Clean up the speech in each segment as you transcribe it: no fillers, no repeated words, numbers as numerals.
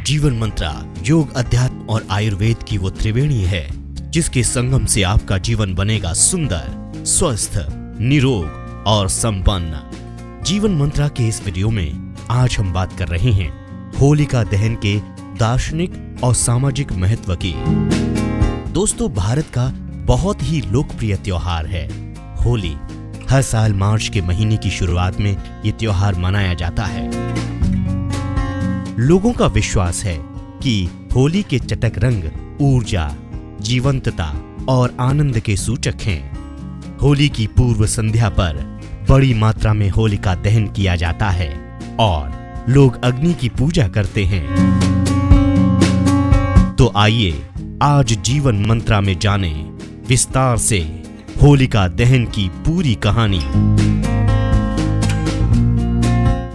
जीवन मंत्रा योग, अध्यात्म और आयुर्वेद की वो त्रिवेणी है जिसके संगम से आपका जीवन बनेगा सुंदर, स्वस्थ, निरोग और संपन्न। जीवन मंत्रा के इस वीडियो में आज हम बात कर रहे हैं होलिका दहन के दार्शनिक और सामाजिक महत्व की। दोस्तों, भारत का बहुत ही लोकप्रिय त्योहार है होली। हर साल मार्च के महीने की शुरुआत में ये त्योहार मनाया जाता है। लोगों का विश्वास है कि होली के चटक रंग ऊर्जा, जीवंतता और आनंद के सूचक हैं। होली की पूर्व संध्या पर बड़ी मात्रा में होलिका दहन किया जाता है और लोग अग्नि की पूजा करते हैं। तो आइए आज जीवन मंत्रा में जाने विस्तार से होलिका दहन की पूरी कहानी।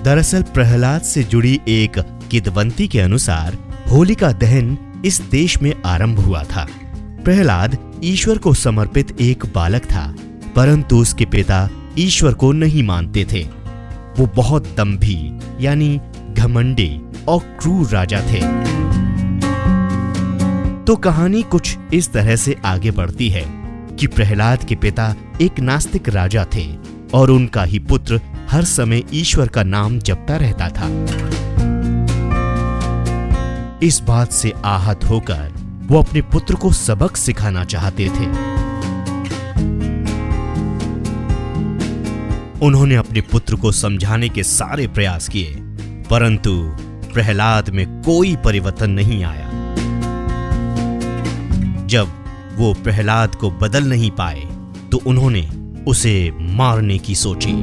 दरअसल प्रहलाद से जुड़ी एक किंवदंती के अनुसार होलिका दहन इस देश में आरंभ हुआ था। प्रहलाद ईश्वर को समर्पित एक बालक था, परंतु उसके पिता ईश्वर को नहीं मानते थे। वो बहुत दंभी यानी घमंडी और क्रूर राजा थे। तो कहानी कुछ इस तरह से आगे बढ़ती है कि प्रहलाद के पिता एक नास्तिक राजा थे और उनका ही पुत्र हर समय ईश्वर का नाम जपता रहता था। इस बात से आहत होकर वो अपने पुत्र को सबक सिखाना चाहते थे। उन्होंने अपने पुत्र को समझाने के सारे प्रयास किए, परंतु प्रहलाद में कोई परिवर्तन नहीं आया। जब वो प्रहलाद को बदल नहीं पाए तो उन्होंने उसे मारने की सोची।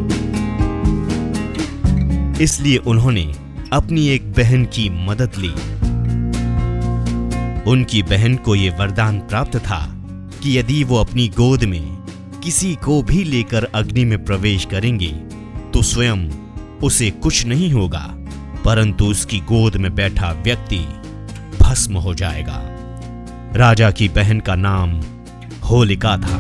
इसलिए उन्होंने अपनी एक बहन की मदद ली। उनकी बहन को यह वरदान प्राप्त था कि यदि वो अपनी गोद में किसी को भी लेकर अग्नि में प्रवेश करेंगी तो स्वयं उसे कुछ नहीं होगा, परंतु उसकी गोद में बैठा व्यक्ति भस्म हो जाएगा। राजा की बहन का नाम होलिका था।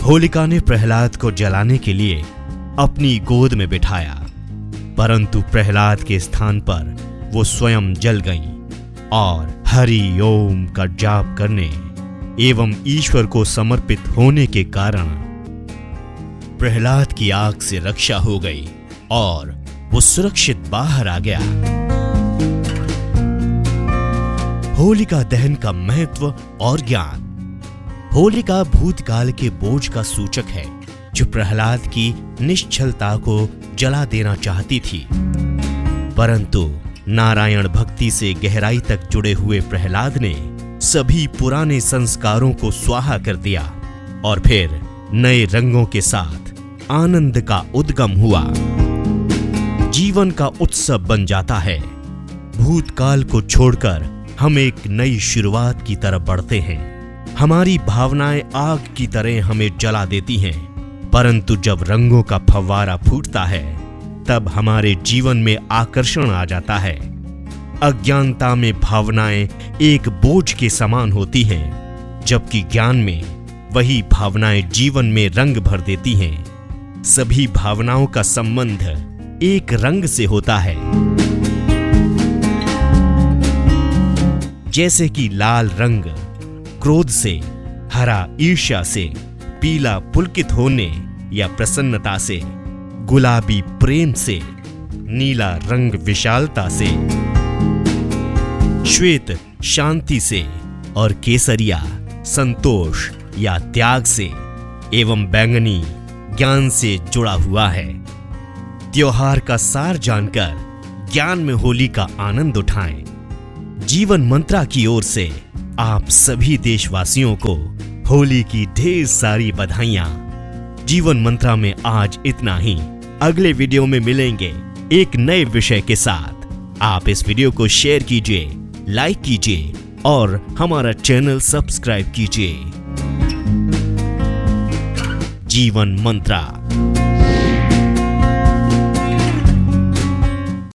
होलिका ने प्रहलाद को जलाने के लिए अपनी गोद में बिठाया, परंतु प्रहलाद के स्थान पर वो स्वयं जल गईं और हरि ओम का जाप करने एवं ईश्वर को समर्पित होने के कारण प्रहलाद की आग से रक्षा हो गई और वो सुरक्षित बाहर आ गया। होलिका दहन का महत्व और ज्ञान। होलिका भूतकाल के बोझ का सूचक है जो प्रहलाद की निश्चलता को जला देना चाहती थी, परंतु नारायण भक्ति से गहराई तक जुड़े हुए प्रहलाद ने सभी पुराने संस्कारों को स्वाहा कर दिया और फिर नए रंगों के साथ आनंद का उद्गम हुआ। जीवन का उत्सव बन जाता है। भूतकाल को छोड़कर हम एक नई शुरुआत की तरफ बढ़ते हैं। हमारी भावनाएं आग की तरह हमें जला देती हैं, परंतु जब रंगों का फव्वारा फूटता है तब हमारे जीवन में आकर्षण आ जाता है। अज्ञानता में भावनाएं एक बोझ के समान होती हैं, जबकि ज्ञान में वही भावनाएं जीवन में रंग भर देती हैं। सभी भावनाओं का संबंध एक रंग से होता है, जैसे कि लाल रंग क्रोध से, हरा ईर्ष्या से, पीला पुलकित होने या प्रसन्नता से, गुलाबी प्रेम से, नीला रंग विशालता से, श्वेत शांति से और केसरिया संतोष या त्याग से एवं बैंगनी ज्ञान से जुड़ा हुआ है। त्योहार का सार जानकर ज्ञान में होली का आनंद उठाएं। जीवन मंत्रा की ओर से आप सभी देशवासियों को होली की ढेर सारी बधाइयां। जीवन मंत्रा में आज इतना ही। अगले वीडियो में मिलेंगे एक नए विषय के साथ। आप इस वीडियो को शेयर कीजिए, लाइक कीजिए और हमारा चैनल सब्सक्राइब कीजिए। जीवन मंत्रा।